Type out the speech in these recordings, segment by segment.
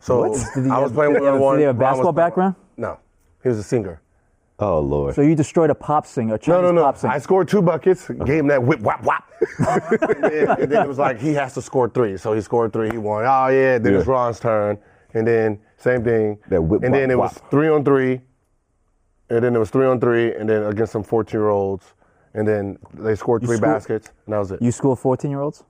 So What? I was playing one-on-one. Did he have a basketball background? No, he was a singer. Oh, Lord. So you destroyed a pop singer, a Chinese No. pop singer. I scored 2 buckets, gave him that whip, whap, whap. and then it was like he has to score 3. So he scored 3, he won. Oh, yeah. Then it's Ron's turn. And then same thing. That whip, and then it whap, was 3-on-3. And then it was 3-on-3. And then against some 14-year-olds. And then they scored 3 baskets. And that was it. You school 14-year-olds?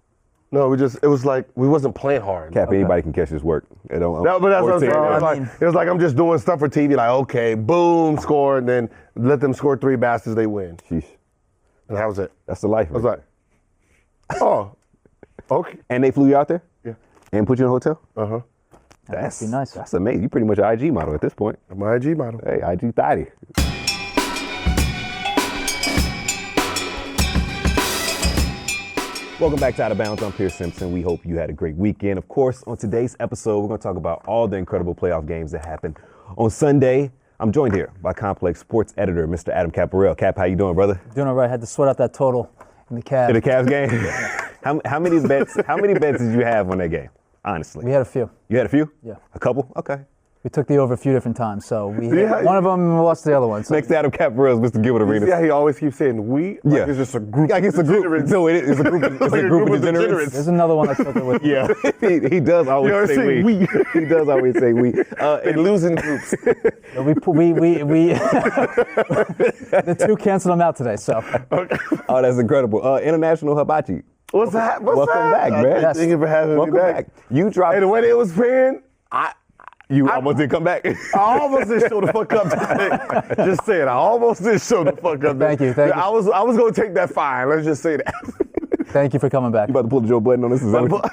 No, it was like we wasn't playing hard. Cap, anybody can catch his work. No, but that's what I'm saying. It was like I'm just doing stuff for TV. Like, okay, boom, score, and then let them score 3 baskets, they win. Sheesh. And that was it. That's the life. I was like, oh, okay. And they flew you out there? Yeah. And put you in a hotel? Uh-huh. That must be nice. That's amazing. You pretty much an IG model at this point. I'm an IG model. Hey, IG thotty. Welcome back to Out of Bounds. I'm Pierce Simpson. We hope you had a great weekend. Of course, on today's episode, we're going to talk about all the incredible playoff games that happened on Sunday. I'm joined here by Complex Sports Editor, Mr. Adam Caparell. Cap, how you doing, brother? Doing all right. Had to sweat out that total in the Cavs. In the Cavs game? How many bets did you have on that game, honestly? We had a few. You had a few? Yeah. A couple? Okay. We took the over a few different times, so we hit one of them and we lost the other one. So. Next to Adam Caparell is Mr. Gilbert Arenas. Yeah, he always keeps saying we. Like it's just a group. Like it's a group. No, it's a group. It's a group of degenerates. There's another one that's with me. Yeah, he does always say we. He does always say we. And losing groups. We the 2 canceled them out today. So. Okay. Oh, that's incredible. International Hibachi. What's that? Welcome back, man. Yes. Thank you for having me back. You dropped. And the way it was paying, You almost did come back. I almost did show the fuck up today. Just saying, I almost did show the fuck up. Thank you. I was going to take that fine. Let's just say that. Thank you for coming back. You about to pull the Joe Budden on this? Is that what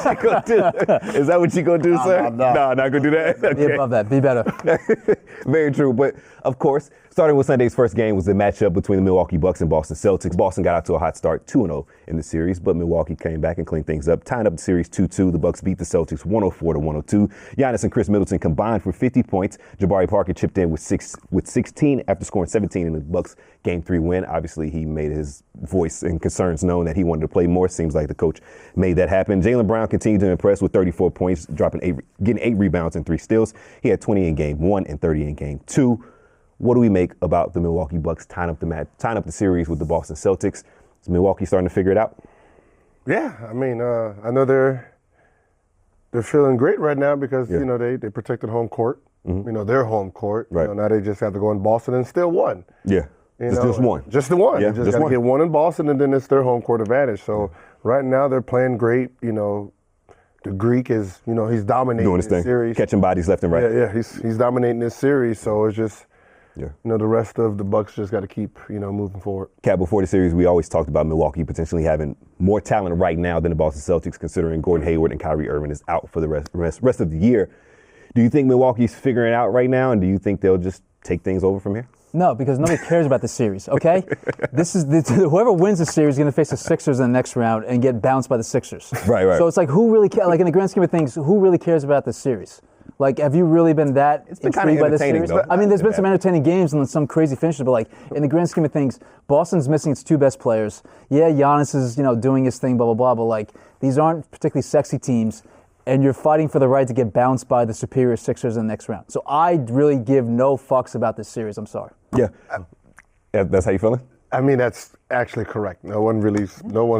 you gonna do? Is that what you gonna do, sir? No. No, not gonna do that. Okay. Be above that. Be better. Very true. But of course, starting with Sunday's first game was the matchup between the Milwaukee Bucks and Boston Celtics. Boston got out to a hot start, 2-0 in the series, but Milwaukee came back and cleaned things up, tying up the series 2-2. The Bucks beat the Celtics 104-102. Giannis and Chris Middleton combined for 50 points. Jabari Parker chipped in with 16 after scoring 17 in the Bucks Game 3 win. Obviously, he made his voice and concerns known that he wanted to play more. Seems like the coach made that happen. Jaylen Brown continued to impress with 34 points, getting 8 rebounds and 3 steals. He had 20 in Game 1 and 30 in Game 2. What do we make about the Milwaukee Bucks tying up the series with the Boston Celtics? Is Milwaukee starting to figure it out? Yeah, I mean, I know they're feeling great right now because you know they protected home court. Mm-hmm. You know, their home court. Right. You know, now they just have to go in Boston and still won. Yeah. Just one. Just the one. Yeah, just got to get one in Boston, and then it's their home court advantage. So right now they're playing great. You know, the Greek is, you know, he's dominating doing his thing, series. catching bodies left and right. Yeah, he's dominating this series. So it's just, you know, the rest of the Bucks just got to keep, you know, moving forward. Cat, before the series, we always talked about Milwaukee potentially having more talent right now than the Boston Celtics, considering Gordon Hayward and Kyrie Irving is out for the rest of the year. Do you think Milwaukee's figuring it out right now, and do you think they'll just take things over from here? No, because nobody cares about the series, okay? Whoever wins the series is going to face the Sixers in the next round and get bounced by the Sixers. Right. So it's like, who really cares? Like, in the grand scheme of things, who really cares about the series? Like, have you really been that intrigued by this series? Though. I mean, there's been some entertaining games and some crazy finishes, but like, in the grand scheme of things, Boston's missing its 2 best players. Yeah, Giannis is, you know, doing his thing, blah, blah, blah, but like, these aren't particularly sexy teams, and you're fighting for the right to get bounced by the superior Sixers in the next round. So I really give no fucks about this series. I'm sorry. Yeah. That's how you feeling? I mean, that's actually correct. No one's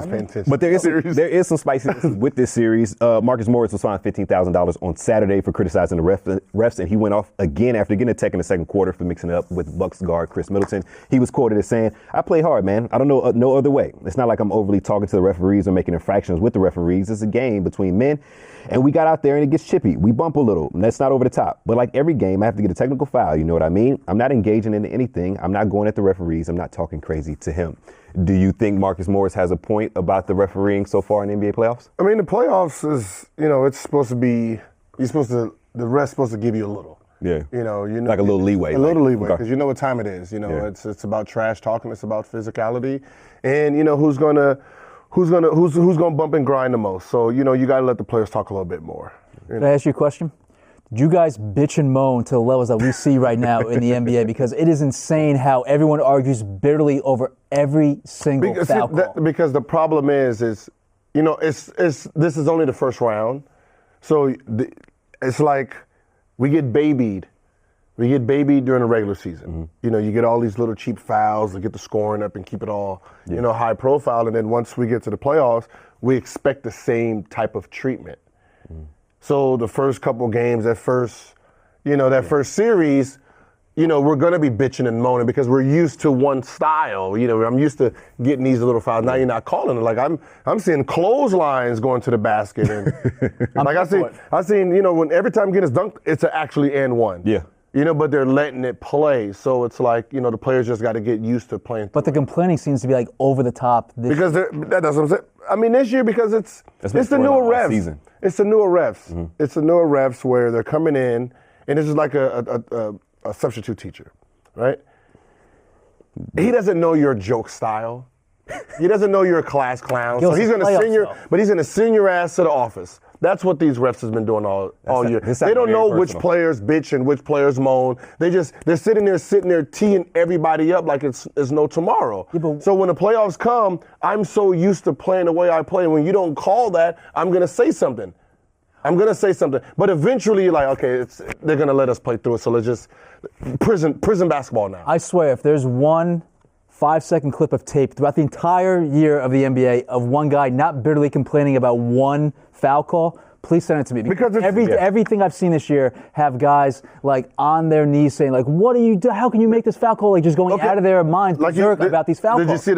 paying attention. But there is some spiciness with this series. Marcus Morris was fined $15,000 on Saturday for criticizing the refs, and he went off again after getting a tech in the second quarter for mixing it up with Bucks guard Chris Middleton. He was quoted as saying, "I play hard, man. I don't know no other way. It's not like I'm overly talking to the referees or making infractions with the referees. It's a game between men, and we got out there and it gets chippy. We bump a little, and that's not over the top. But like every game, I have to get a technical foul. You know what I mean? I'm not engaging in anything. I'm not going at the referees. I'm not talking crazy to him." Do you think Marcus Morris has a point about the refereeing so far in the NBA playoffs? I mean, the playoffs is, you know, it's supposed to be, the ref's supposed to give you a little. Yeah. You know, like a little leeway. A little leeway, because you know what time it is. You know, it's about trash talking. It's about physicality, and you know who's gonna bump and grind the most. So you know, you got to let the players talk a little bit more. Can I ask you a question? Did you guys bitch and moan to the levels that we see right now in the NBA? Because it is insane how everyone argues bitterly over every single foul call. Because the problem is, you know, this is only the first round. So it's like we get babied. We get babied during the regular season. You know, you get all these little cheap fouls to get the scoring up and keep it all, you know, high profile. And then once we get to the playoffs, we expect the same type of treatment. So the first couple games, that first series, you know, we're going to be bitching and moaning because we're used to one style. You know, I'm used to getting these little fouls. Now you're not calling it. Like I'm seeing clotheslines going to the basket. And like I seen, you know, when every time Giannis dunked, it's actually and one. Yeah. You know, but they're letting it play. So it's like, you know, the players just got to get used to playing. But the complaining seems to be like over the top. Because that's what I'm saying. I mean, this year because it's the newer refs. Season. It's the newer refs. It's the newer refs where they're coming in, and this is like a substitute teacher, right? He doesn't know your joke style. He doesn't know you're a class clown. So he's going to send your ass to the office. That's what these refs has been doing all year. They don't know which players bitch and which players moan. They're sitting there teeing everybody up like it's no tomorrow. Yeah, so when the playoffs come, I'm so used to playing the way I play. And when you don't call that, I'm going to say something. But eventually you're like, okay, they're going to let us play through it. So let's just prison basketball now. I swear, if there's one 5-second clip of tape throughout the entire year of the NBA of one guy not bitterly complaining about one foul call, please send it to me. Because everything I've seen this year have guys like on their knees saying like, "What are you doing? How can you make this foul call?" Like just going out of their minds like about these foul calls. Did you see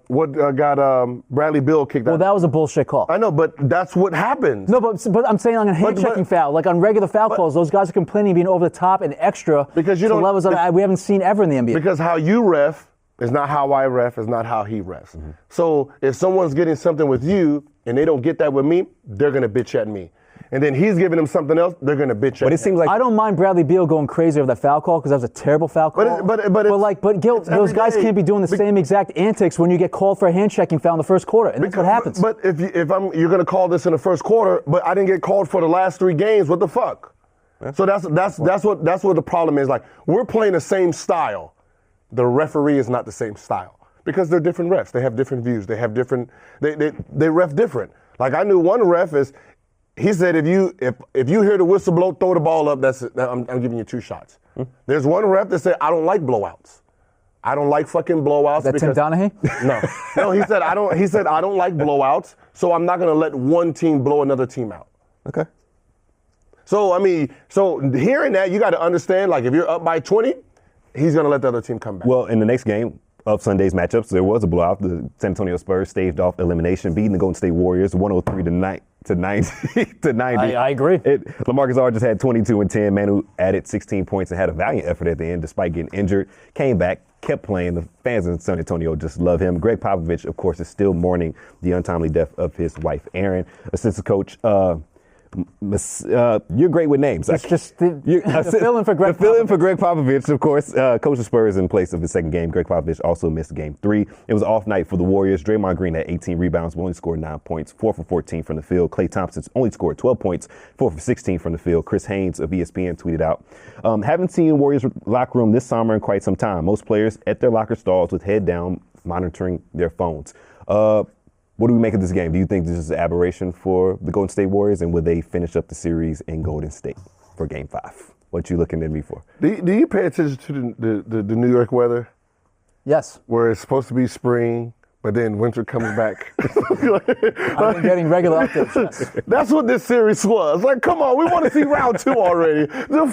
what got Bradley Beal kicked out? Well, that was a bullshit call. I know, but that's what happens. No, but I'm saying on a hand checking foul, like on regular foul calls, those guys are complaining being over the top and extra because you don't levels that we haven't seen ever in the NBA. Because how you ref is not how I ref, is not how he refs. So if someone's getting something with you and they don't get that with me, they're going to bitch at me. And then he's giving them something else, they're going to bitch at me. But it seems like I don't mind Bradley Beal going crazy over that foul call because that was a terrible foul call. But Gil, those guys can't be doing the same exact antics when you get called for a hand checking foul in the first quarter, and that's what happens. But if you're going to call this in the first quarter, but I didn't get called for the last 3 games, what the fuck? So that's what the problem is. Like we're playing the same style. The referee is not the same style because they're different refs. They have different views. They have different. They ref different. Like I knew one ref he said if you hear the whistle blow, throw the ball up. I'm giving you 2 shots. There's one ref that said I don't like blowouts. I don't like fucking blowouts. That's Tim Donaghy? No. He said I don't like blowouts. So I'm not going to let one team blow another team out. Okay. So I mean, hearing that, you got to understand. Like if you're up by 20. He's going to let the other team come back. Well, in the next game of Sunday's matchups, there was a blowout. The San Antonio Spurs staved off elimination, beating the Golden State Warriors 103 to 90. I agree. LaMarcus Aldridge had 22 and 10. Manu added 16 points and had a valiant effort at the end despite getting injured. Came back, kept playing. The fans in San Antonio just love him. Greg Popovich, of course, is still mourning the untimely death of his wife, Erin. Assistant coach, you're great with names. It's just the fill-in for Greg Popovich. The fill-in for Greg Popovich, of course. Coach the Spurs in place of his second game. Greg Popovich also missed game 3. It was an off night for the Warriors. Draymond Green had 18 rebounds, but only scored 9 points, 4 for 14 from the field. Klay Thompson only scored 12 points, 4 for 16 from the field. Chris Haynes of ESPN tweeted out, haven't seen Warriors locker room this summer in quite some time. Most players at their locker stalls with head down, monitoring their phones. What do we make of this game? Do you think this is an aberration for the Golden State Warriors, and will they finish up the series in Golden State for Game 5? What you looking at me for? Do you pay attention to the New York weather? Yes. Where it's supposed to be spring, but then winter comes back. I've been getting regular updates. Yes. That's what this series was. Like, come on, we want to see round 2 already. What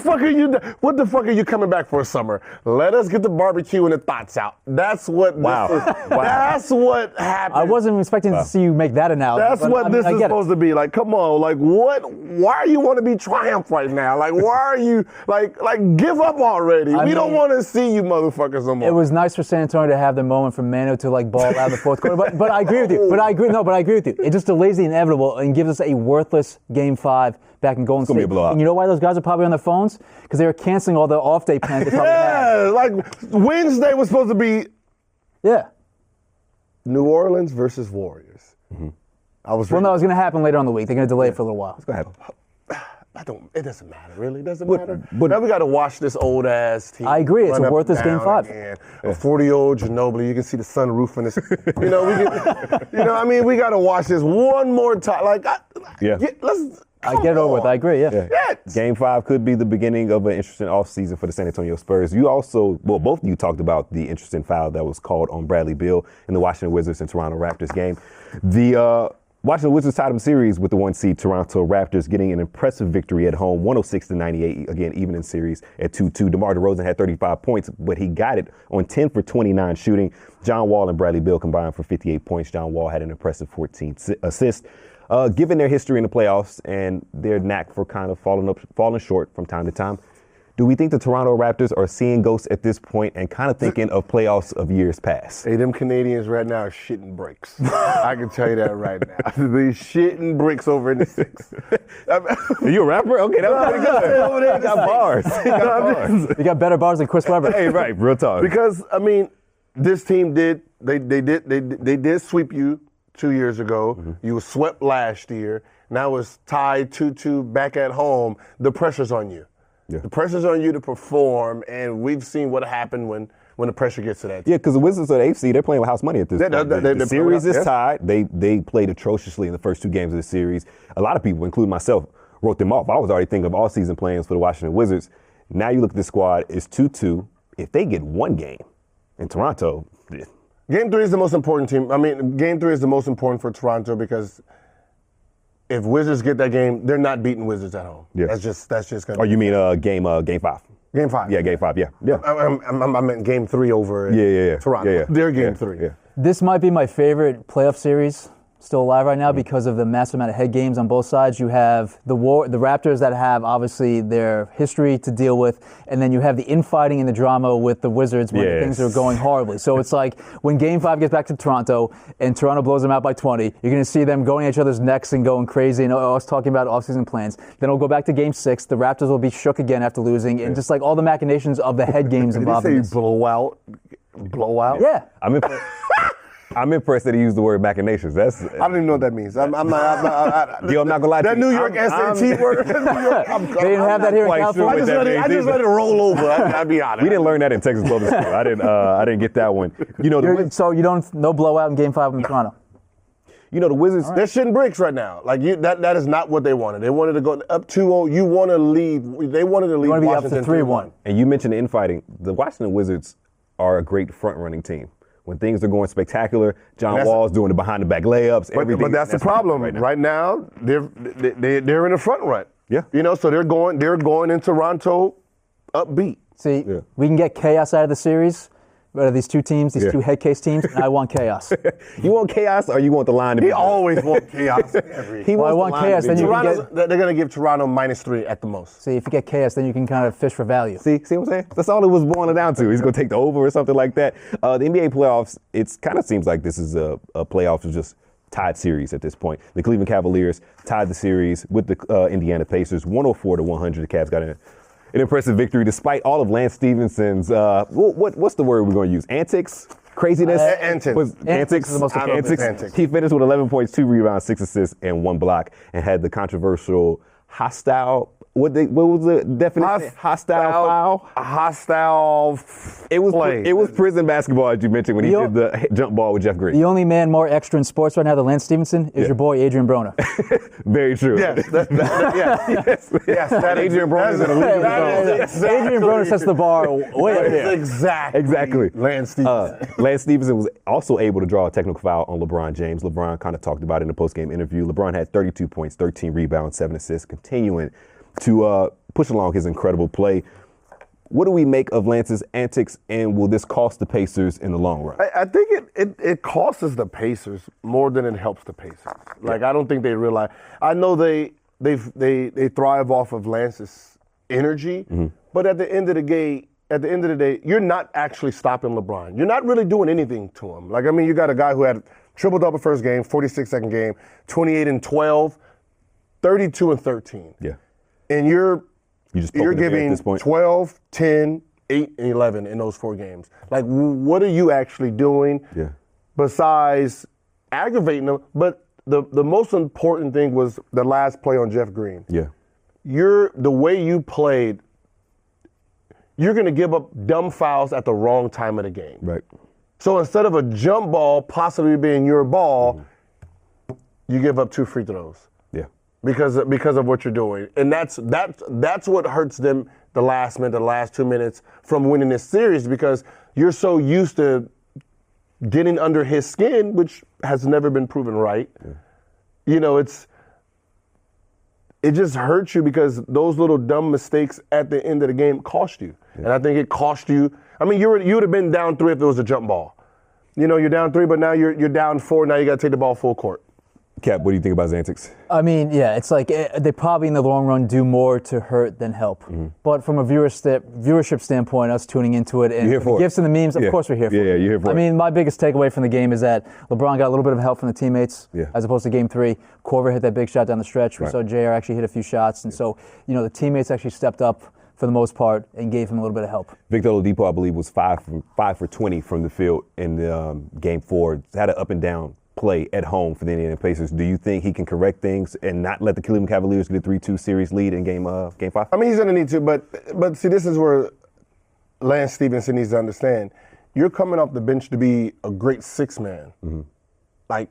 the fuck are you coming back for summer? Let us get the barbecue and the thoughts out. That's what. That's what happened. I wasn't expecting to see you make that analogy. That's what this is supposed to be. Like, come on, like what? Why you want to be triumph right now? Like, why are you like give up already? We don't want to see you motherfuckers no more. It was nice for San Antonio to have the moment for Manu to like ball out of the fourth quarter. But I agree with you. But I agree with you. It just delays the inevitable and gives us a worthless Game 5 back in Golden State. Be a blowout. And you know why those guys are probably on their phones? Because they were canceling all the off-day plans they probably had. Like Wednesday was supposed to be New Orleans versus Warriors. No, it's going to happen later on in the week. They're going to delay it for a little while. It's going to happen. It doesn't matter, really. It doesn't matter. But now we got to watch this old ass team. I agree. It's a worthless Game 5. Again. A 40-year-old Ginobili. You can see the sunroof in this. We got to watch this one more time. Like, let's I get it over with. I agree, yeah. Game 5 could be the beginning of an interesting offseason for the San Antonio Spurs. You also, both of you talked about the interesting foul that was called on Bradley Beal in the Washington Wizards and Toronto Raptors game. The Washington Wizards tied them series with the 1 seed Toronto Raptors, getting an impressive victory at home, 106-98, again, even in series at 2-2. DeMar DeRozan had 35 points, but he got it on 10 for 29 shooting. John Wall and Bradley Beal combined for 58 points. John Wall had an impressive 14 assists. Given their history in the playoffs and their knack for kind of falling short from time to time, do we think the Toronto Raptors are seeing ghosts at this point and kind of thinking of playoffs of years past? Hey, them Canadians right now are shitting bricks. I can tell you that right now. They're shitting bricks over in the 6. Are you a rapper? Okay, that was pretty good. You got bars. You got better bars than Chris Webber. Hey, right, real talk. Because, I mean, this team did sweep you 2 years ago. Mm-hmm. You were swept last year. Now it's tied 2-2 back at home. The pressure's on you. Yeah. The pressure's on you to perform, and we've seen what happened when the pressure gets to that team. Yeah, because the Wizards are the AFC, they're playing with house money at this point. The series is tied. They played atrociously in the first 2 games of the series. A lot of people, including myself, wrote them off. I was already thinking of all-season plans for the Washington Wizards. Now you look at the squad, it's 2-2. If they get 1 game in Toronto... Game 3 is the most important team. I mean, Game 3 is the most important for Toronto because if Wizards get that game, they're not beating Wizards at home. Yeah. That's just going to Oh, you mean game 5? Game 5. Yeah, Game 5, yeah. I meant Game 3 over Toronto. Yeah. They're Game 3. Yeah. This might be my favorite playoff series still alive right now because of the massive amount of head games on both sides. You have the Raptors that have obviously their history to deal with, and then you have the infighting and the drama with the Wizards when things are going horribly. So it's like when Game 5 gets back to Toronto and Toronto blows them out by 20, you're going to see them going at each other's necks and going crazy and us talking about offseason plans. Then we'll go back to Game 6. The Raptors will be shook again after losing, and just like all the machinations of the head games involved. Did you say blowout? Yeah. I'm impressed that he used the word machinations. I don't even know what that means. I'm not gonna lie to that you. New York SAT word. They didn't have that here in California. I just let it roll over. I'll be honest. We didn't learn that in Texas Public School. I didn't get that one. So you don't no blowout in Game 5 in Toronto. The Wizards. They're shitting bricks right now. Like that is not what they wanted. They wanted to go up 2-0. You want to lead. They wanted to lead. You want to be Washington up to 3-1. And you mentioned the infighting. The Washington Wizards are a great front-running team. When things are going spectacular, John Wall's doing the behind-the-back layups, everything. But that's the problem. Right now, they're in the front run. Yeah. So they're going in Toronto upbeat. See, we can get chaos out of the series. Out of these 2 teams, these 2 head case teams, and I want chaos. You want chaos, or you want the line to be? He always wants chaos. I want chaos. Then you can get. They're going to give Toronto -3 at the most. See, if you get chaos, then you can kind of fish for value. See what I'm saying? That's all it was boiling down to. He's going to take the over or something like that. The NBA playoffs, it kind of seems like this is a playoff of just tied series at this point. The Cleveland Cavaliers tied the series with the Indiana Pacers, 104-100. The Cavs got an impressive victory despite all of Lance Stephenson's, what's the word we're going to use? Antics? Craziness? Antics is the most antics. He finished with 11 points, 2 rebounds, 6 assists, and 1 block, and had the controversial hostile. What was the definition? Hostile foul? Hostile play. It was prison basketball, as you mentioned, when he did the jump ball with Jeff Green. The only man more extra in sports right now than Lance Stephenson is your boy Adrian Broner. Very true. Yes. Adrian Broner is in the league. Adrian Broner sets the bar way up there. Exactly. Lance Stephenson. Lance Stephenson was also able to draw a technical foul on LeBron James. LeBron kind of talked about it in the postgame interview. LeBron had 32 points, 13 rebounds, 7 assists, continuing to push along his incredible play. What do we make of Lance's antics, and will this cost the Pacers in the long run? I think it costs the Pacers more than it helps the Pacers. Like, I don't think they realize. I know they thrive off of Lance's energy, but at the end of the day, you're not actually stopping LeBron. You're not really doing anything to him. Like, I mean, you got a guy who had triple-double first game, 46 second game, 28-12, 32-13. Yeah. And you're giving at this point. 12, 10, 8, and 11 in those 4 games. Like, what are you actually doing besides aggravating them? But the most important thing was the last play on Jeff Green. Yeah. The way you played, you're going to give up dumb fouls at the wrong time of the game. Right. So instead of a jump ball possibly being your ball, you give up 2 free throws. Yeah. because of what you're doing, and that's what hurts them the last minute, the last 2 minutes from winning this series, because you're so used to getting under his skin, which has never been proven right. Yeah. You know, it just hurts you because those little dumb mistakes at the end of the game cost you. Yeah. And I think it cost you. I mean, you would have been down 3 if there was a jump ball. You know, you're down 3, but now you're down 4. Now you got to take the ball full court. Cap, what do you think about his antics? I mean, yeah, it's like they probably in the long run do more to hurt than help. Mm-hmm. But from a viewership standpoint, us tuning into it and the gifs and the memes, of course we're here for it. Yeah, you're here for it. I mean, my biggest takeaway from the game is that LeBron got a little bit of help from the teammates as opposed to Game 3. Korver hit that big shot down the stretch. We saw JR actually hit a few shots. And so, you know, the teammates actually stepped up for the most part and gave him a little bit of help. Victor Oladipo, I believe, was 5 for 20 from the field in Game 4. Had an up and down play at home for the Indiana Pacers. Do you think he can correct things and not let the Cleveland Cavaliers get a 3-2 series lead in Game 5? I mean, he's going to need to, but see, this is where Lance Stephenson needs to understand. You're coming off the bench to be a great 6-man. Mm-hmm. Like,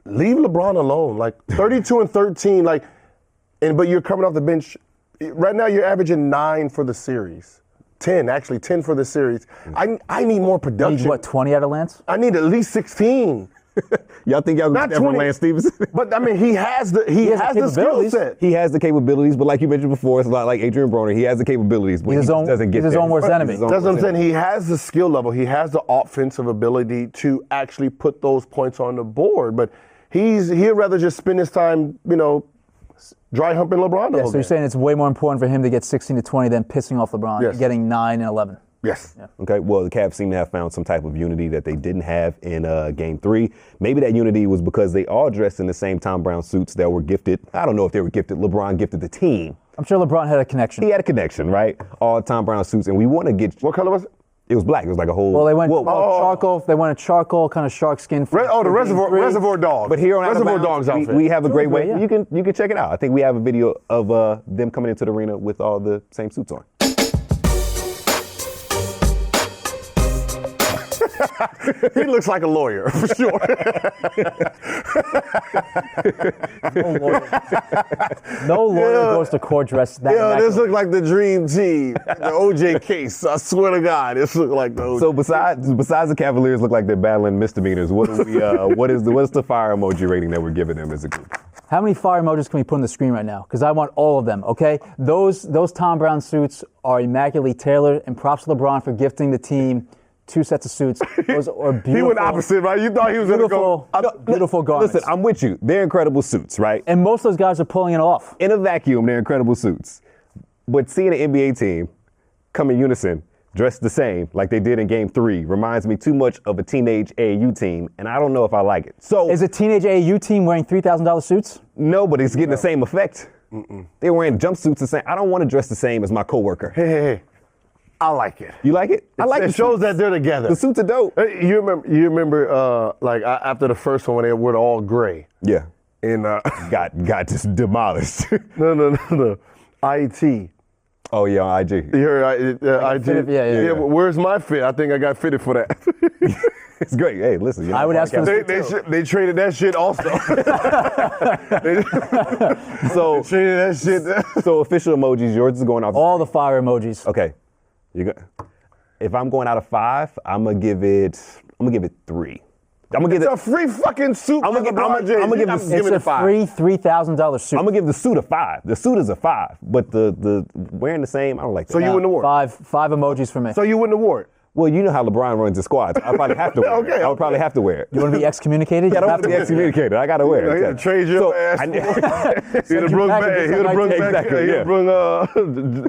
leave LeBron alone. Like, 32 and 13, but you're coming off the bench. Right now, you're averaging 9 for the series. 10 for the series. I need more production. You need, what, 20 out of Lance? I need at least 16. Y'all think y'all can step Lance Stephenson? But, I mean, he has the skill set. He has the capabilities, but like you mentioned before, it's a lot like Adrian Broner. He has the capabilities, but he doesn't get his own worst enemy. That's what I'm saying. He has the skill level. He has the offensive ability to actually put those points on the board. But he'd rather just spend his time, you know, dry humping LeBron. Yeah, so you're saying it's way more important for him to get 16 to 20 than pissing off LeBron, getting 9 and 11. Yes. Yeah. Okay, well, the Cavs seem to have found some type of unity that they didn't have in Game 3. Maybe that unity was because they all dressed in the same Tom Brown suits that were gifted. I don't know if they were gifted. LeBron gifted the team. I'm sure LeBron had a connection. He had a connection, right? All Tom Brown suits, and we want to get... What color was it? It was black. It was like a whole... Well, they went charcoal. They went a charcoal kind of shark skin. The Reservoir Dogs. But here on Reservoir Dogs outfit. We have a great way. Yeah. You can check it out. I think we have a video of them coming into the arena with all the same suits on. He looks like a lawyer, for sure. No lawyer goes to court dressed that. Yeah, this looks like the dream team. The OJ case. I swear to God, this looks like the OJ. So besides the Cavaliers look like they're battling misdemeanors, what is the fire emoji rating that we're giving them as a group? How many fire emojis can we put on the screen right now? Because I want all of them, okay? Those Tom Brown suits are immaculately tailored, and props to LeBron for gifting the team 2 sets of suits. Those are beautiful. He went opposite, right? You thought he was going to go. Beautiful garments. Listen, I'm with you. They're incredible suits, right? And most of those guys are pulling it off. In a vacuum, they're incredible suits. But seeing an NBA team come in unison, dressed the same like they did in Game 3, reminds me too much of a teenage AAU team, and I don't know if I like it. So, is a teenage AAU team wearing $3,000 suits? No, but it's getting the same effect. They're wearing jumpsuits the same. I don't want to dress the same as my coworker. Hey. I like it. You like it? I like it. It shows that they're together. The suits are dope. You remember after the first one when they were all gray. Yeah. And got just demolished. No. IT. Oh yeah, IG. You heard IT? Yeah. Where's my fit? I think I got fitted for that. It's great. Hey, listen. I would ask for they traded that shit also. They traded that shit. So official emojis, yours is going off. All the fire emojis. Okay. If I'm going out of 5, I'm gonna give it 3. It's a free fucking suit. I'm gonna give it a 5. Free $3,000 suit. I'm gonna give the suit a 5. The suit is a 5, but the wearing the same, I don't like that. So you wouldn't award? Five emojis for me. So you wouldn't award? Well, you know how LeBron runs his squads. I probably have to wear it. I would probably have to wear it. You want to be excommunicated? Yeah, I don't want to be excommunicated. I got to wear it. Trade your ass. He'd have brung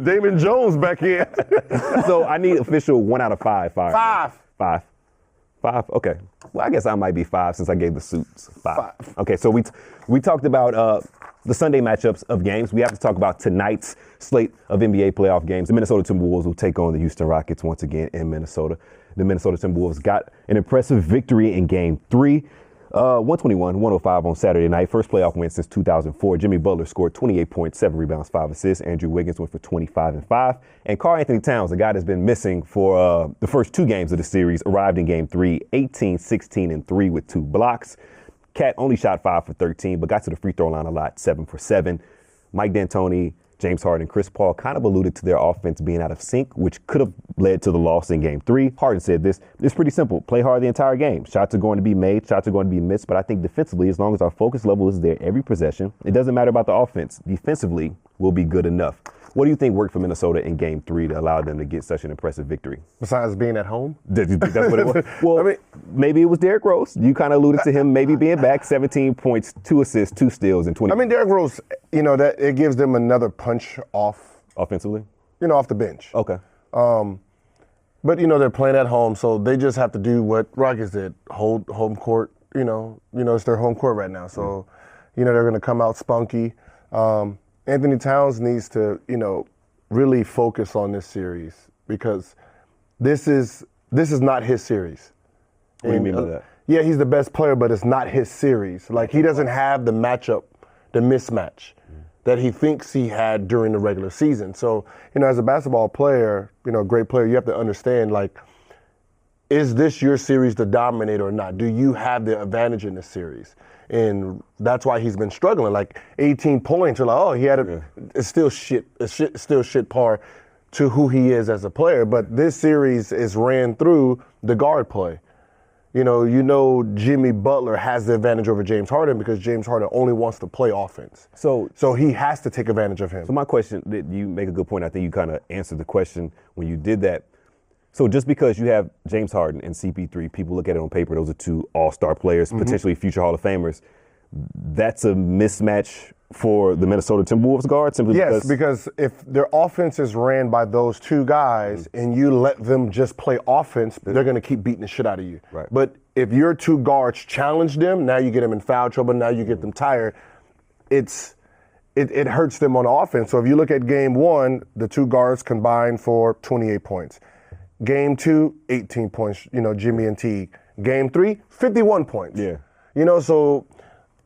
Damon Jones back in. So I need official 1 out of 5 fire. 5. 5? Okay. Well, I guess I might be 5 since I gave the suits 5. Okay, so we talked about the Sunday matchups of games. We have to talk about tonight's slate of NBA playoff games. The Minnesota Timberwolves will take on the Houston Rockets once again in Minnesota. The Minnesota Timberwolves got an impressive victory in Game 3. 121-105 on Saturday night. First playoff win since 2004. Jimmy Butler scored 28 points, 7 rebounds, 5 assists. Andrew Wiggins went for 25 and 5. And Karl-Anthony Towns, the guy that's been missing for the first 2 games of the series, arrived in Game 3, 18, 16, and 3 with 2 blocks. Cat only shot 5 for 13, but got to the free throw line a lot, 7 for 7. Mike D'Antoni, James Harden, and Chris Paul kind of alluded to their offense being out of sync, which could have led to the loss in Game 3. Harden said this, it's pretty simple. Play hard the entire game. Shots are going to be made, shots are going to be missed, but I think defensively, as long as our focus level is there every possession, it doesn't matter about the offense. Defensively, we'll be good enough. What do you think worked for Minnesota in Game 3 to allow them to get such an impressive victory? Besides being at home? That's what it was? Well, maybe it was Derrick Rose. You kind of alluded to him maybe being back, 17 points, 2 assists, 2 steals, and 20. Derrick Rose, that it gives them another punch off. Offensively? Off the bench. Okay. But, they're playing at home, so they just have to do what Rockets did, hold home court. It's their home court right now. So, they're going to come out spunky. Anthony Towns needs to, really focus on this series because this is not his series. What do you mean by that? Yeah, he's the best player, but it's not his series. Like, he doesn't have the matchup, the mismatch that he thinks he had during the regular season. So, as a basketball player, great player, you have to understand, like, is this your series to dominate or not? Do you have the advantage in this series? And that's why he's been struggling. Like 18 points, you're like, he had it's still shit. It's still shit par to who he is as a player. But this series is ran through the guard play. Jimmy Butler has the advantage over James Harden because James Harden only wants to play offense. So he has to take advantage of him. So my question, you make a good point. I think you kind of answered the question when you did that. So just because you have James Harden and CP3, people look at it on paper, those are 2 all-star players, potentially future Hall of Famers. That's a mismatch for the Minnesota Timberwolves guard? Yes, because if their offense is ran by those 2 guys and you let them just play offense, they're going to keep beating the shit out of you. Right. But if your 2 guards challenge them, now you get them in foul trouble, now you get them tired, it hurts them on offense. So if you look at Game 1, the 2 guards combined for 28 points. Game 2, 18 points, Jimmy and Teague. Game 3, 51 points. Yeah. So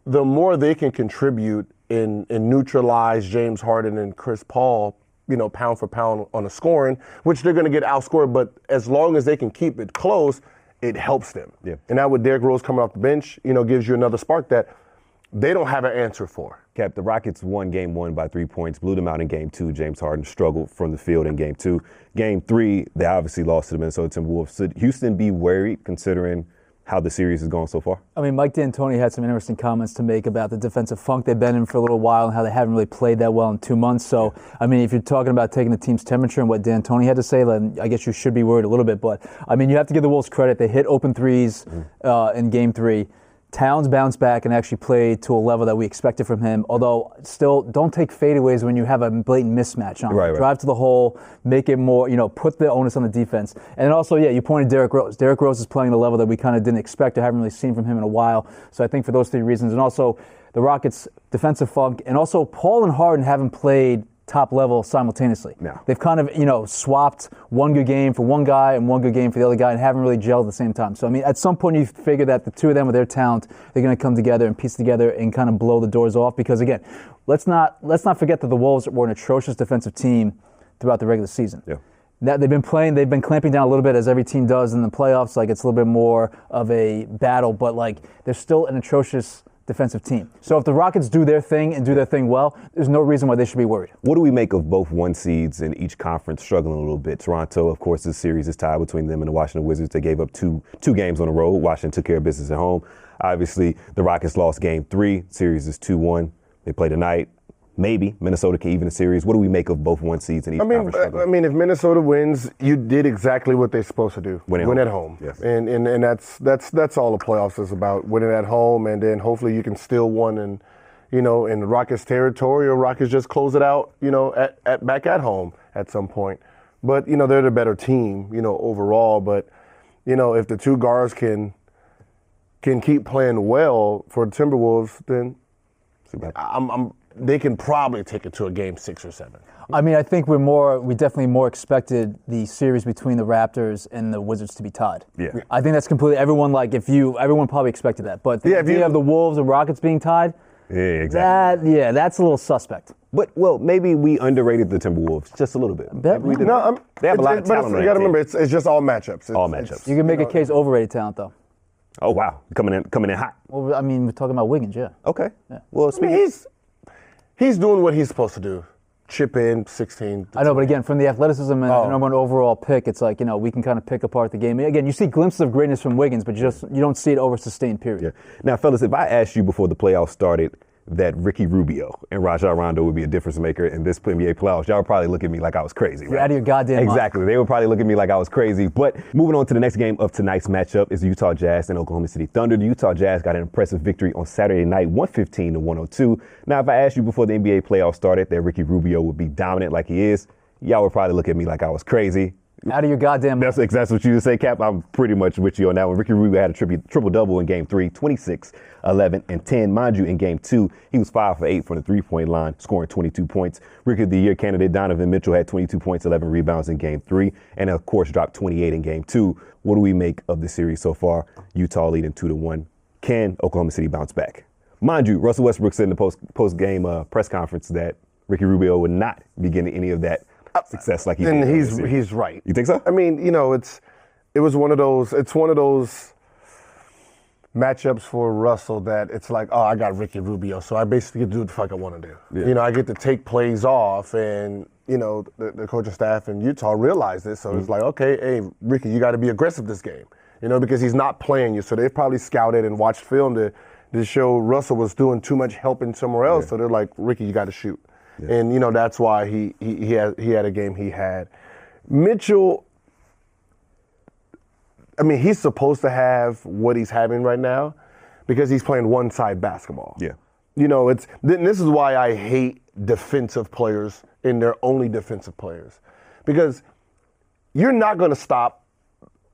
the more they can contribute and neutralize James Harden and Chris Paul, pound for pound on the scoring, which they're going to get outscored, but as long as they can keep it close, it helps them. Yeah. And now with Derrick Rose coming off the bench, gives you another spark that they don't have an answer for. Cap, the Rockets won Game 1 by 3 points, blew them out in Game 2. James Harden struggled from the field in Game 2. Game 3, they obviously lost to the Minnesota Timberwolves. Should Houston be worried considering how the series has gone so far? Mike D'Antoni had some interesting comments to make about the defensive funk they've been in for a little while and how they haven't really played that well in 2 months. So, if you're talking about taking the team's temperature and what D'Antoni had to say, then I guess you should be worried a little bit. But, you have to give the Wolves credit. They hit open threes in Game 3. Towns bounced back and actually played to a level that we expected from him. Although, still, don't take fadeaways when you have a blatant mismatch on. Right. Drive to the hole, make it more, put the onus on the defense. And also, you pointed Derrick Rose. Derrick Rose is playing at a level that we kind of didn't expect or haven't really seen from him in a while. So I think for those 3 reasons, and also the Rockets' defensive funk, and also Paul and Harden haven't played top level simultaneously. No. They've kind of, swapped one good game for one guy and one good game for the other guy and haven't really gelled at the same time. So, at some point you figure that the 2 of them with their talent, they're going to come together and piece together and kind of blow the doors off because, again, let's not forget that the Wolves were an atrocious defensive team throughout the regular season. Yeah. That they've been clamping down a little bit as every team does in the playoffs. Like, it's a little bit more of a battle, but, they're still an atrocious defensive team. So if the Rockets do their thing and do their thing well, there's no reason why they should be worried. What do we make of both 1 seeds in each conference struggling a little bit? Toronto, of course, this series is tied between them and the Washington Wizards. They gave up two games on the road. Washington took care of business at home. Obviously, the Rockets lost Game 3. Series is 2-1. They play tonight. Maybe Minnesota can even the series. What do we make of both 1 seeds in each conference struggling? If Minnesota wins, you did exactly what they're supposed to do. Win at home. Yes. And that's all the playoffs is about, winning at home, and then hopefully you can steal one in Rockets territory, or Rockets just close it out, back at home at some point. But, they're the better team, overall. But, if the 2 guards can keep playing well for the Timberwolves, then they can probably take it to a Game 6 or 7. I think we definitely more expected the series between the Raptors and the Wizards to be tied. Yeah. I think that's completely, everyone probably expected that. But if you have the Wolves and Rockets being tied, yeah, exactly. That's a little suspect. But, maybe we underrated the Timberwolves just a little bit. They have a lot of talent. You got to remember, it's just all matchups. All matchups. You can make a case overrated talent, though. Oh wow, coming in hot. Well, I mean, we're talking about Wiggins, yeah. Okay. Well, I mean, he's doing what he's supposed to do. Chip in 16. I know, but again, from the athleticism and the number one overall pick, it's like, we can kind of pick apart the game. Again, you see glimpses of greatness from Wiggins, but you don't see it over sustained period. Yeah. Now, fellas, if I asked you before the playoffs started that Ricky Rubio and Rajon Rondo would be a difference maker in this NBA playoffs, y'all would probably look at me like I was crazy. You're out of your goddamn mind. Exactly. They would probably look at me like I was crazy. But moving on to the next game of tonight's matchup is the Utah Jazz and Oklahoma City Thunder. The Utah Jazz got an impressive victory on Saturday night, 115-102. Now, if I asked you before the NBA playoffs started that Ricky Rubio would be dominant like he is, y'all would probably look at me like I was crazy. Out of your goddamn mind. That's what you would say, Cap. I'm pretty much with you on that one. Ricky Rubio had a triple-double in Game 3, 26, 11, and 10. Mind you, in Game 2, he was 5 for 8 from the three-point line, scoring 22 points. Rookie of the Year candidate Donovan Mitchell had 22 points, 11 rebounds in Game 3, and of course dropped 28 in Game 2. What do we make of the series so far? Utah leading 2-1. Can Oklahoma City bounce back? Mind you, Russell Westbrook said in the post-game press conference that Ricky Rubio would not be getting any of that success like he did. And he's right. You think so? I mean, it was one of those matchups for Russell that it's like, oh, I got Ricky Rubio, so I basically get to do what the fuck I want to do. Yeah. I get to take plays off, and the coaching staff in Utah realized this, so it's like, okay, hey, Ricky, you got to be aggressive this game, because he's not playing you. So they probably scouted and watched film to show Russell was doing too much helping somewhere else. Yeah. So they're like, Ricky, you got to shoot. Yeah. And, that's why he had a game he had. Mitchell, I mean, he's supposed to have what he's having right now because he's playing one-side basketball. Yeah. This is why I hate defensive players and they're only defensive players. Because you're not going to stop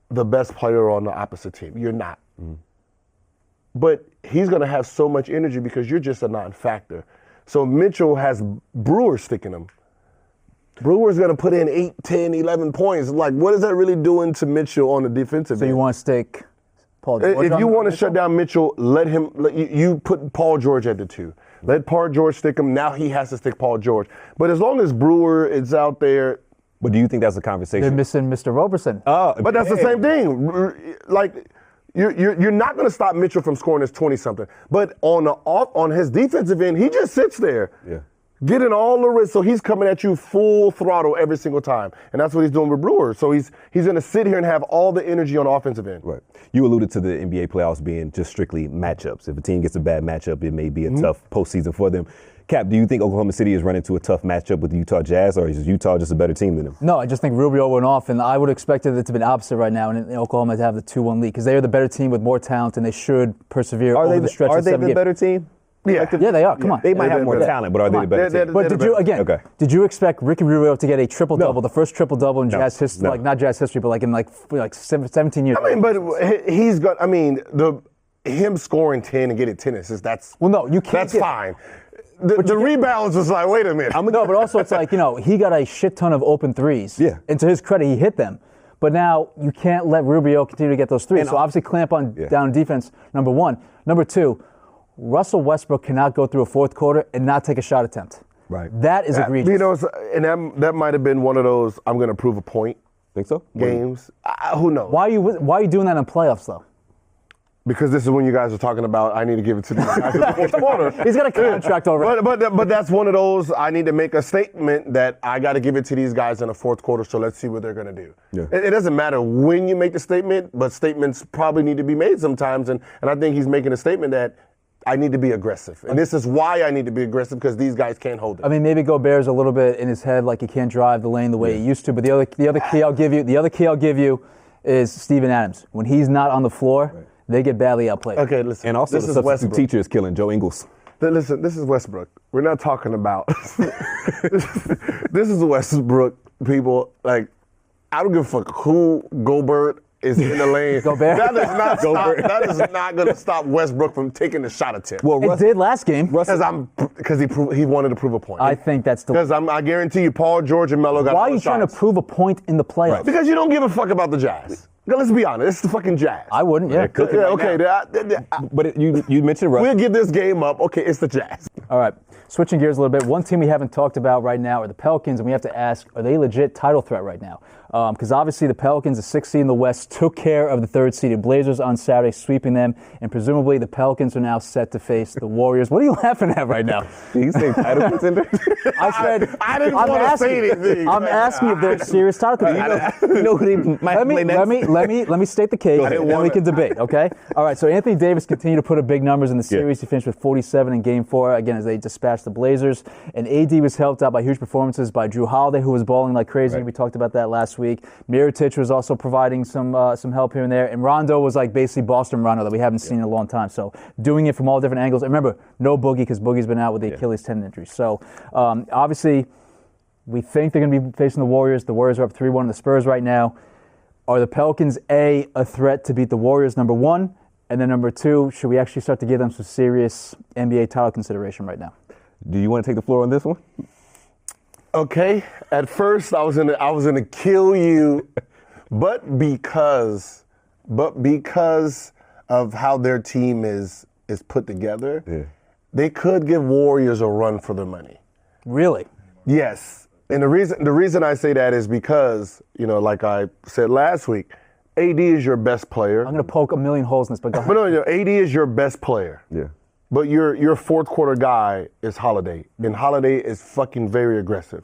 the best player on the opposite team. You're not. Mm-hmm. But he's going to have so much energy because you're just a non-factor. So Mitchell has Brewer sticking him. Brewer's going to put in 8, 10, 11 points. Like, what is that really doing to Mitchell on the defensive end? So you want to stick Paul George? If you want to shut down Mitchell, you put Paul George at the 2. Let Paul George stick him. Now he has to stick Paul George. But as long as Brewer is out there. But do you think that's a conversation? They're missing Mr. Roberson. But that's the same thing. Like, you're not going to stop Mitchell from scoring his 20-something. But on his defensive end, he just sits there. Yeah. Getting all the risk, so he's coming at you full throttle every single time. And that's what he's doing with Brewer. So he's going to sit here and have all the energy on the offensive end. Right. You alluded to the NBA playoffs being just strictly matchups. If a team gets a bad matchup, it may be a tough postseason for them. Cap, do you think Oklahoma City is running into a tough matchup with the Utah Jazz, or is Utah just a better team than them? No, I just think Rubio went off, and I would expect it to be the opposite right now, and Oklahoma to have the 2-1 lead, because they are the better team with more talent, and they should persevere over the stretch of 7 games. Are they the better team? Yeah, they are. Come on. They might have more talent, but are they the better team? But did you expect Ricky Rubio to get a triple-double, the first triple-double in Jazz history, like not Jazz history, but like in 17 years? I mean, but he's got, him scoring 10 and getting 10 assists, that's fine. The rebounds was like, wait a minute. No, but also it's like, he got a shit ton of open threes. Yeah. And to his credit, he hit them. But now you can't let Rubio continue to get those threes. So obviously clamp on down defense, number one. Number two, Russell Westbrook cannot go through a fourth quarter and not take a shot attempt. Right. That is egregious. And that might have been one of those I'm going to prove a point. Think so? Games. Who knows? Why are you doing that in playoffs, though? Because this is when you guys are talking about I need to give it to these guys in the fourth quarter. He's got a contract already. But that's one of those I need to make a statement that I got to give it to these guys in the fourth quarter, so let's see what they're going to do. Yeah. It doesn't matter when you make the statement, but statements probably need to be made sometimes. And I think he's making a statement that I need to be aggressive. And this is why I need to be aggressive, because these guys can't hold it. I mean, maybe Gobert's a little bit in his head like he can't drive the lane the way he used to. But the other key I'll give you is Steven Adams. When he's not on the floor, they get badly outplayed. Okay, listen. And also the substitute teacher is killing Joe Ingles. Listen, this is Westbrook. We're not talking about this is Westbrook, people. Like, I don't give a fuck who Gilbert is in the lane. Gobert? That is not going to stop Westbrook from taking the shot attempt. Well, it did last game. Because he wanted to prove a point. I think that's the. Because I guarantee you, Paul George and Melo got. Why are you trying to prove a point in the playoffs? Right. Because you don't give a fuck about the Jazz. Let's be honest, it's the fucking Jazz. I wouldn't, yeah. Okay. But you mentioned Russ. We'll give this game up. Okay, it's the Jazz. All right, switching gears a little bit. One team we haven't talked about right now are the Pelicans, and we have to ask, are they legit title threat right now? Because obviously the Pelicans, the 6th seed in the West, took care of the 3rd-seeded Blazers on Saturday, sweeping them, and presumably the Pelicans are now set to face the Warriors. What are you laughing at right now? Did you say title contender? I said I didn't want to say anything. I'm asking if they're serious title contenders. You know who they might play next? Let me state the case, and then we can debate, okay? All right, so Anthony Davis continued to put up big numbers in the series. He finished with 47 in Game 4, again, as they dispatched the Blazers. And AD was helped out by huge performances by Drew Holiday, who was balling like crazy. Right. We talked about that last week. Mirotic was also providing some help here and there. And Rondo was like basically Boston Rondo that we haven't seen in a long time. So doing it from all different angles. And remember, no Boogie because Boogie's been out with the Achilles tendon injury. So obviously, we think they're going to be facing the Warriors. The Warriors are up 3-1 in the Spurs right now. Are the Pelicans, a threat to beat the Warriors, number one? And then number two, should we actually start to give them some serious NBA title consideration right now? Do you want to take the floor on this one? Okay. At first, I was gonna kill you, but because of how their team is put together, they could give Warriors a run for their money. Really? Yes. And the reason I say that is because, like I said last week, AD is your best player. I'm going to poke a million holes in this, but go ahead. But no, AD is your best player. Yeah. But your fourth quarter guy is Holiday, and Holiday is fucking very aggressive.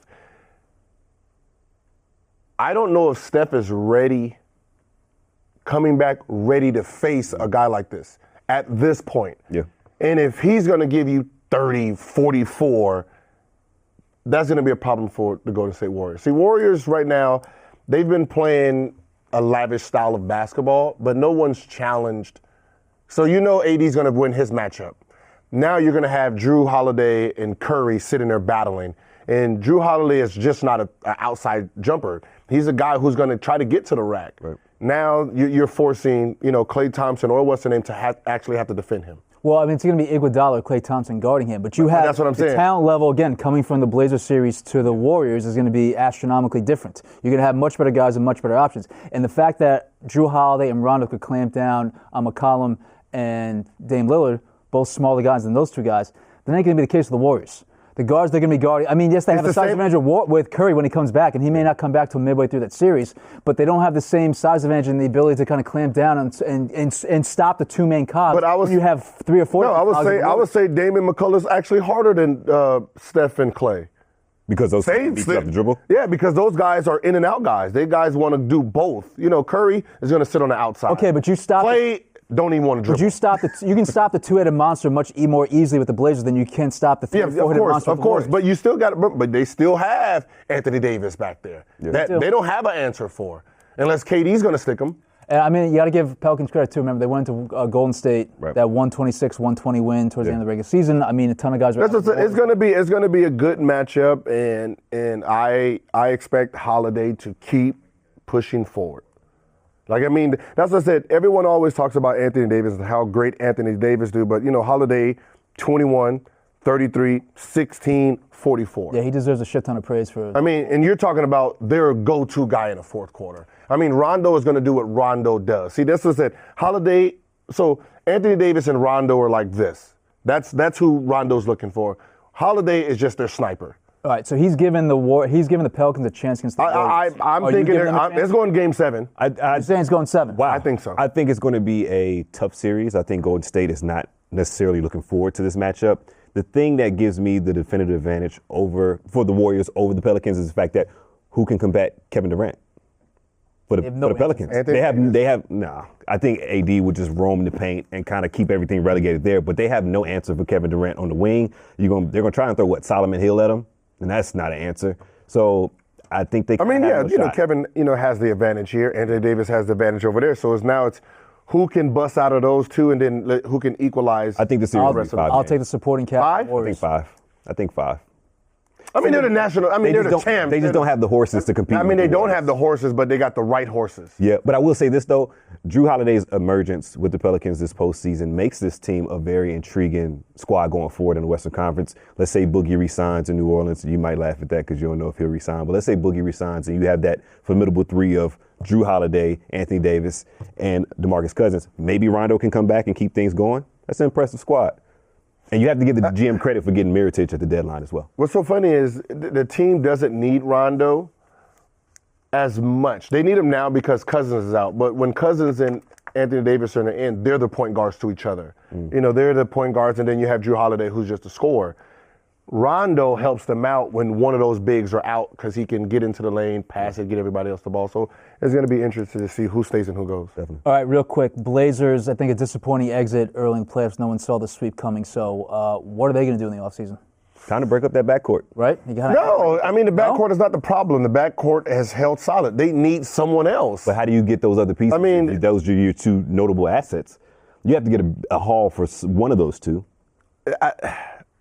I don't know if Steph is coming back ready to face a guy like this at this point. Yeah. And if he's going to give you 30, 44, that's going to be a problem for the Golden State Warriors. See, Warriors right now, they've been playing a lavish style of basketball, but no one's challenged. So AD's going to win his matchup. Now you're going to have Drew Holiday and Curry sitting there battling. And Drew Holiday is just not an outside jumper. He's a guy who's going to try to get to the rack. Right. Now you're forcing, Klay Thompson or what's the name to actually have to defend him. Well, I mean, it's going to be Iguodala or Klay Thompson guarding him. But you have that's what I'm the saying. Talent level, again, coming from the Blazers series to the Warriors is going to be astronomically different. You're going to have much better guys and much better options. And the fact that Drew Holiday and Rondo could clamp down on McCollum and Dame Lillard, both smaller guys than those two guys, then ain't going to be the case with the Warriors. The guards they're going to be guarding. I mean, yes, they have a size advantage with Curry when he comes back, and he may not come back till midway through that series, but they don't have the same size advantage and the ability to kind of clamp down and stop the two-man cogs. But when you have 3 or 4. No, I would say Damian McCullough's actually harder than Steph and Klay. Because those beat you up the dribble? Yeah, because those guys are in and out guys. They guys want to do both. Curry is going to sit on the outside. Okay, but you stop. Klay don't even want to dribble. But you can stop the two-headed monster much more easily with the Blazers than you can stop the four-headed monster. Of course, but you still got it. But they still have Anthony Davis back there. Yeah. That they don't have an answer for, unless KD's going to stick him. And I mean, you got to give Pelicans credit too. Remember, they went to Golden State, that 126-120 win towards the end of the regular season. I mean, a ton of guys. It's going to be a good matchup, and I expect Holiday to keep pushing forward. Like, I mean, that's what I said. Everyone always talks about Anthony Davis and how great Anthony Davis do, but, Holiday, 21, 33, 16, 44. Yeah, he deserves a shit ton of praise for it. I mean, and you're talking about their go-to guy in the fourth quarter. I mean, Rondo is going to do what Rondo does. See, that's what I said. Holiday, so Anthony Davis and Rondo are like this. That's who Rondo's looking for. Holiday is just their sniper. All right, so he's given the Pelicans a chance against the Warriors. I'm thinking it's going Game 7. You're saying it's going 7? Wow. I think so. I think it's going to be a tough series. I think Golden State is not necessarily looking forward to this matchup. The thing that gives me the definitive advantage for the Warriors over the Pelicans is the fact that who can combat Kevin Durant for the Pelicans? I think AD would just roam the paint and kind of keep everything relegated there, but they have no answer for Kevin Durant on the wing. They're going to try and throw Solomon Hill at him. And that's not an answer. So I think they can have a shot. Kevin, has the advantage here. Anthony Davis has the advantage over there. So it's who can bust out of those two and then who can equalize. I think the series will be 5. I'll take the supporting cast. 5? I think 5. I mean, they're the national. I mean, they're the champs. They just don't have the horses to compete. I mean, they don't have the horses, but they got the right horses. Yeah, but I will say this, though. Drew Holiday's emergence with the Pelicans this postseason makes this team a very intriguing squad going forward in the Western Conference. Let's say Boogie resigns in New Orleans. You might laugh at that because you don't know if he'll resign. But let's say Boogie resigns and you have that formidable three of Drew Holiday, Anthony Davis, and DeMarcus Cousins. Maybe Rondo can come back and keep things going. That's an impressive squad. And you have to give the GM credit for getting Mirotic at the deadline as well. What's so funny is the team doesn't need Rondo as much. They need him now because Cousins is out. But when Cousins and Anthony Davis are in, they're the point guards to each other. They're the point guards, and then you have Drew Holiday, who's just a scorer. Rondo helps them out when one of those bigs are out because he can get into the lane, pass it, get everybody else the ball. So it's going to be interesting to see who stays and who goes. Definitely. All right, real quick. Blazers, I think a disappointing exit early in the playoffs. No one saw the sweep coming. So what are they going to do in the offseason? Time to break up that backcourt. Right? No, I mean, the backcourt is not the problem. The backcourt has held solid. They need someone else. But how do you get those other pieces? I mean, if those are your two notable assets. You have to get a haul for one of those two.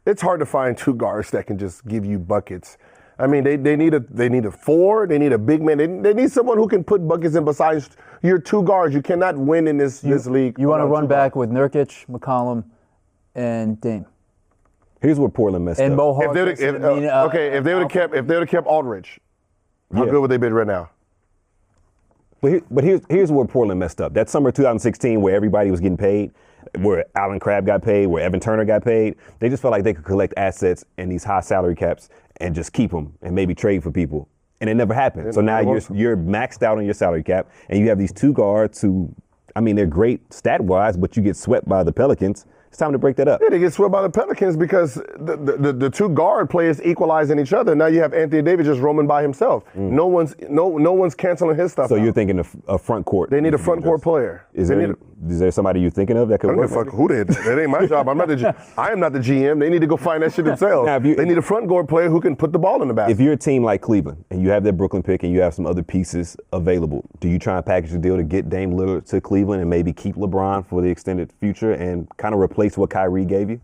It's hard to find two guards that can just give you buckets. I mean, they need a four. They need a big man. They need someone who can put buckets in besides your two guards. You cannot win in this league. You want to run back with Nurkic, McCollum, and Dame. Here's where Portland messed and up. Mo Harkless. If they would have kept Aldridge, how good would they be right now? But here's where Portland messed up. That summer 2016 where everybody was getting paid, where Allen Crabbe got paid, where Evan Turner got paid, they just felt like they could collect assets and these high salary caps and just keep them and maybe trade for people. And it never happened. So now you're maxed out on your salary cap, and you have these two guards who, I mean, they're great stat-wise, but you get swept by the Pelicans. It's time to break that up. Yeah, they get swept by the Pelicans because the two guard players equalizing each other. Now you have Anthony Davis just roaming by himself. No one's canceling his stuff. So you're thinking of a front court. They need a front court player. Is there somebody you're thinking of that could work? Fuck who did? That ain't my job. I am not the GM. They need to go find that shit themselves. They need a front court player who can put the ball in the basket. If you're a team like Cleveland and you have that Brooklyn pick and you have some other pieces available, do you try and package a deal to get Dame Lillard to Cleveland and maybe keep LeBron for the extended future and kind of replace what Kyrie gave you?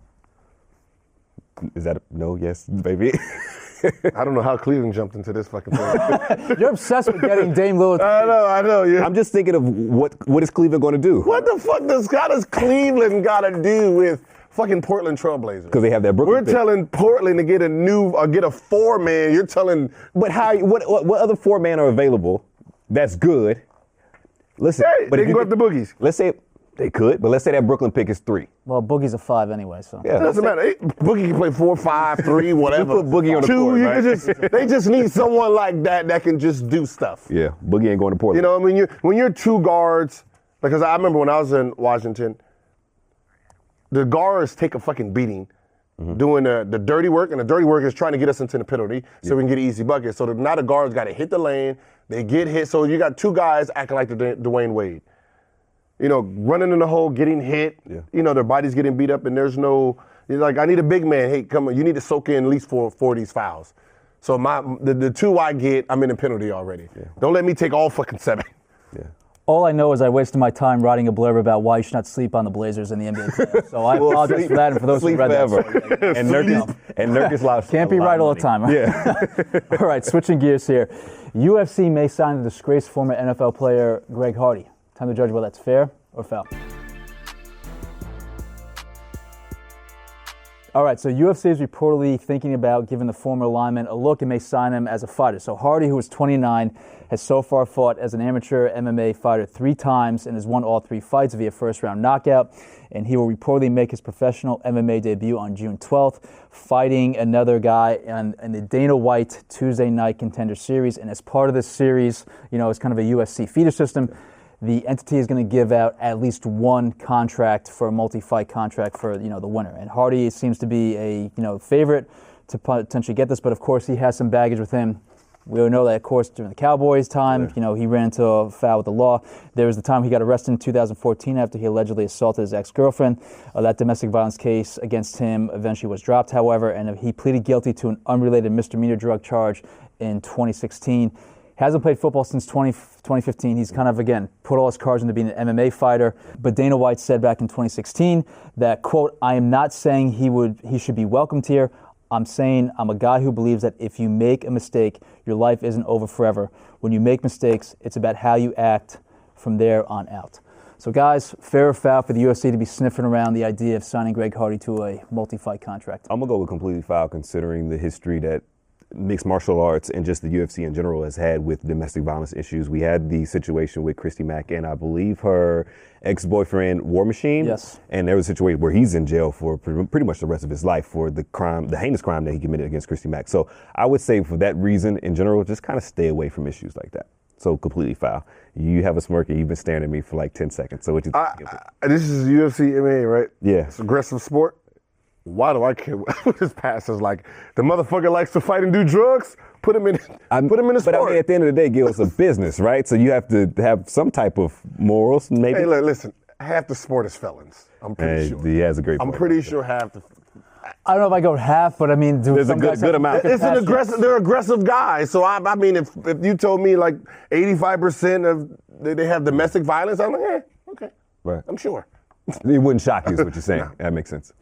Is that a no, yes, baby? I don't know how Cleveland jumped into this fucking thing. You're obsessed with getting Dame Lillard. I know. Yeah. I'm just thinking of what is Cleveland going to do? What the fuck does Cleveland got to do with fucking Portland Trailblazers? Because they have that Brooklyn pick. Telling Portland to get a four-man. You're telling. But what other four-man are available that's good? Listen, hey, but they can go up the Boogies. Let's say they could, but let's say that Brooklyn pick is 3. Well, Boogie's a 5 anyway, so. Yeah, it doesn't matter. Boogie can play 4, 5, 3, whatever. You put Boogie on the 2, court, you right? can they just need someone like that can just do stuff. Yeah, Boogie ain't going to Portland. You know, when you're two guards, because I remember when I was in Washington, the guards take a fucking beating doing the dirty work, and the dirty work is trying to get us into the penalty so we can get an easy bucket. So now the guards got to hit the lane, they get hit. So you got two guys acting like the Dwayne Wade. Running in the hole, getting hit. Yeah. Their body's getting beat up, and there's no. I need a big man. Hey, come on, you need to soak in at least four of these fouls. So the 2 I get, I'm in a penalty already. Yeah. Don't let me take all fucking 7. Yeah. All I know is I wasted my time writing a blurb about why you should not sleep on the Blazers in the NBA playoffs. So I apologize for that, and for those who read that. And Nurkic lost. Can't be right all the time. Right? Yeah. All right, switching gears here. UFC may sign the disgraced former NFL player Greg Hardy. Time to judge whether that's fair or foul. All right, so UFC is reportedly thinking about giving the former lineman a look and may sign him as a fighter. So Hardy, who is 29, has so far fought as an amateur MMA fighter 3 times and has won all 3 fights via first-round knockout. And he will reportedly make his professional MMA debut on June 12th, fighting another guy in the Dana White Tuesday Night Contender Series. And as part of this series, it's kind of a UFC feeder system. The entity is going to give out at least one contract for a multi-fight contract for the winner. And Hardy seems to be a favorite to potentially get this, but of course he has some baggage with him. We all know that, of course, during the Cowboys time, he ran into a foul with the law. There was the time he got arrested in 2014 after he allegedly assaulted his ex-girlfriend. That domestic violence case against him eventually was dropped, however, and he pleaded guilty to an unrelated misdemeanor drug charge in 2016. Hasn't played football since 2015. He's kind of, again, put all his cards into being an MMA fighter. But Dana White said back in 2016 that, quote, I am not saying he should be welcomed here. I'm saying I'm a guy who believes that if you make a mistake, your life isn't over forever. When you make mistakes, it's about how you act from there on out. So, guys, fair or foul for the UFC to be sniffing around the idea of signing Greg Hardy to a multi-fight contract? I'm going to go with completely foul considering the history that mixed martial arts and just the UFC in general has had with domestic violence issues. We had the situation with Christy Mack and I believe her ex-boyfriend War Machine. Yes. And there was a situation where he's in jail for pretty much the rest of his life for the heinous crime that he committed against Christy Mack. So I would say for that reason in general, just kind of stay away from issues like that. So completely foul. You have a smirk and you've been staring at me for like 10 seconds. So what you think? This is UFC MMA, right? Yeah. It's aggressive sport. Why do I care what his past is like? The motherfucker likes to fight and do drugs. Put him in the sport. But I mean, at the end of the day, Gil, it's a business, right? So you have to have some type of morals, maybe. Hey, look, listen. Half the sport is felons. I'm pretty sure. He has a great I'm point. pretty sure half the. I don't know if I go half, but I mean, There's a good amount. It's an aggressive. They're aggressive guys. So I mean, if you told me like 85% of they have domestic violence, I'm like, okay, Right. I'm sure. It wouldn't shock you, is what you're saying. That makes sense.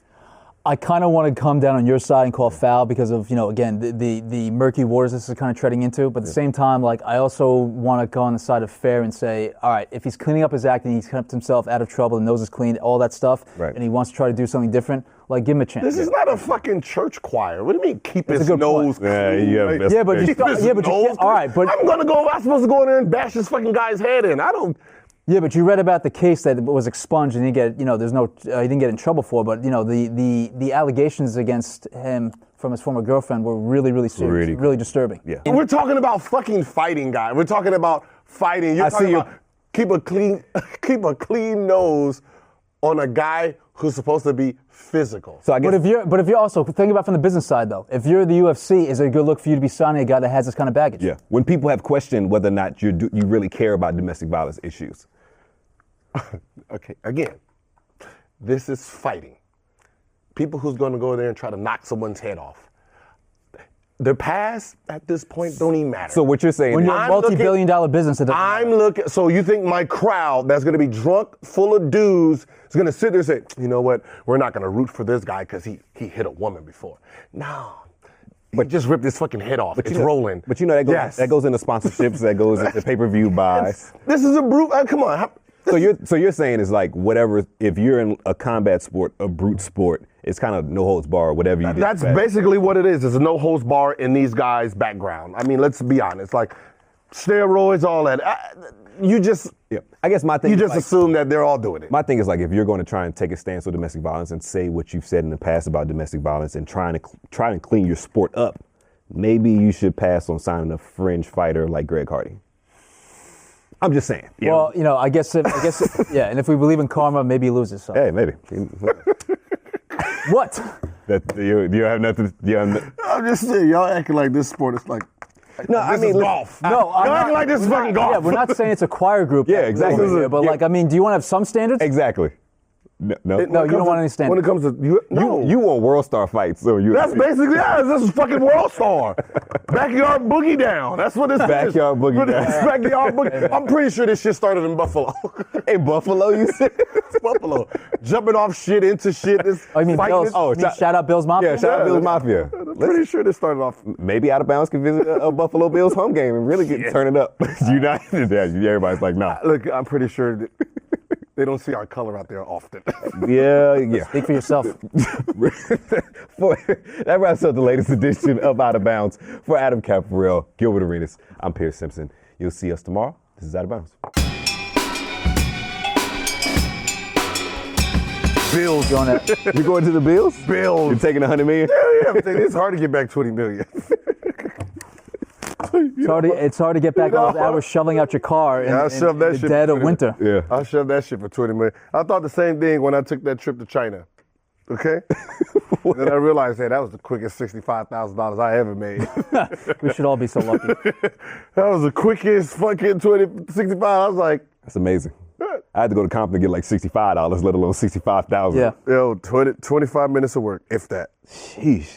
I kind of want to come down on your side and call foul because of, again, the murky waters this is kind of treading into. But at the same time, like, I also want to go on the side of fair and say, all right, if he's cleaning up his act and he's kept himself out of trouble, the nose is clean, all that stuff, right, and he wants to try to do something different, like, give him a chance. This is not a fucking church choir. What do you mean keep That's his a good nose point. clean? Yeah, but you can't. All right, but I'm supposed to go in there and bash this fucking guy's head in. I don't. Yeah, but you read about the case that was expunged and he didn't get, there's no, he didn't get in trouble for, but the allegations against him from his former girlfriend were really, really serious, really disturbing. Yeah. We're talking about fucking fighting, guy. We're talking about fighting. You're talking about keep a clean nose on a guy who's supposed to be physical. So I guess, but if you're also think about from the business side though, if you're the UFC, is it a good look for you to be signing a guy that has this kind of baggage? Yeah. When people have questioned whether or not you really care about domestic violence issues. Okay, again, this is fighting. People who's going to go there and try to knock someone's head off. Their past at this point don't even matter. So what you're saying when is, you're a multi-billion-dollar business, it doesn't matter. So you think my crowd that's going to be drunk, full of dudes, is going to sit there and say, you know what, we're not going to root for this guy because he hit a woman before. No. But just rip this fucking head off. It's rolling. But that goes into sponsorships, that goes into pay-per-view buys. This is a brute. Come on. So you're saying is like whatever, if you're in a combat sport, a brute sport, it's kind of no holds bar, whatever you did. That's basically what it is. It's a no holds bar in these guys' background. I mean, let's be honest. Like steroids, all that. I guess my thing. You just assume that they're all doing it. My thing is like if you're going to try and take a stance on domestic violence and say what you've said in the past about domestic violence and try to clean your sport up, maybe you should pass on signing a fringe fighter like Greg Hardy. I'm just saying. Well, I guess, yeah. And if we believe in karma, maybe he loses. So. Hey, maybe. What? You have nothing. I'm just saying, y'all acting like this sport is like. No, I mean golf. No, y'all acting like this is fucking golf. Yeah, we're not saying it's a choir group. Yeah, exactly. But do you want to have some standards? Exactly. No, you don't want any standards. When it comes to you want World Star fights, so you. That's basically this is fucking World Star. Backyard boogie down. That's what this is. Backyard boogie down. Backyard boogie. I'm pretty sure this shit started in Buffalo. In Buffalo, you said? Buffalo. Jumping off shit into shit. You mean Bills? Shout out Bills Mafia? Yeah, shout out Bills Mafia. I'm pretty sure this started off. Maybe Out of Bounds can visit a Buffalo Bills home game and really turn it up. United. Yeah, everybody's like, nah. Look, I'm pretty sure that they don't see our color out there often. Yeah. Speak for yourself. That wraps up the latest edition of Out of Bounds. For Adam Caparel, Gilbert Arenas, I'm Pierce Simpson. You'll see us tomorrow. This is Out of Bounds. Bills. You going to the Bills? Bills. You're taking $100 million? Yeah. It's hard to get back $20 million. It's hard to get back all those hours shoveling out your car in the dead of winter. Yeah. I'll shove that shit for $20 million. I thought the same thing when I took that trip to China. Okay? Then I realized, hey, that was the quickest $65,000 I ever made. We should all be so lucky. That was the quickest fucking 65. I was like, that's amazing. I had to go to Compton to get like $65, let alone $65,000. Yeah. Yo, 25 minutes of work, if that. Sheesh.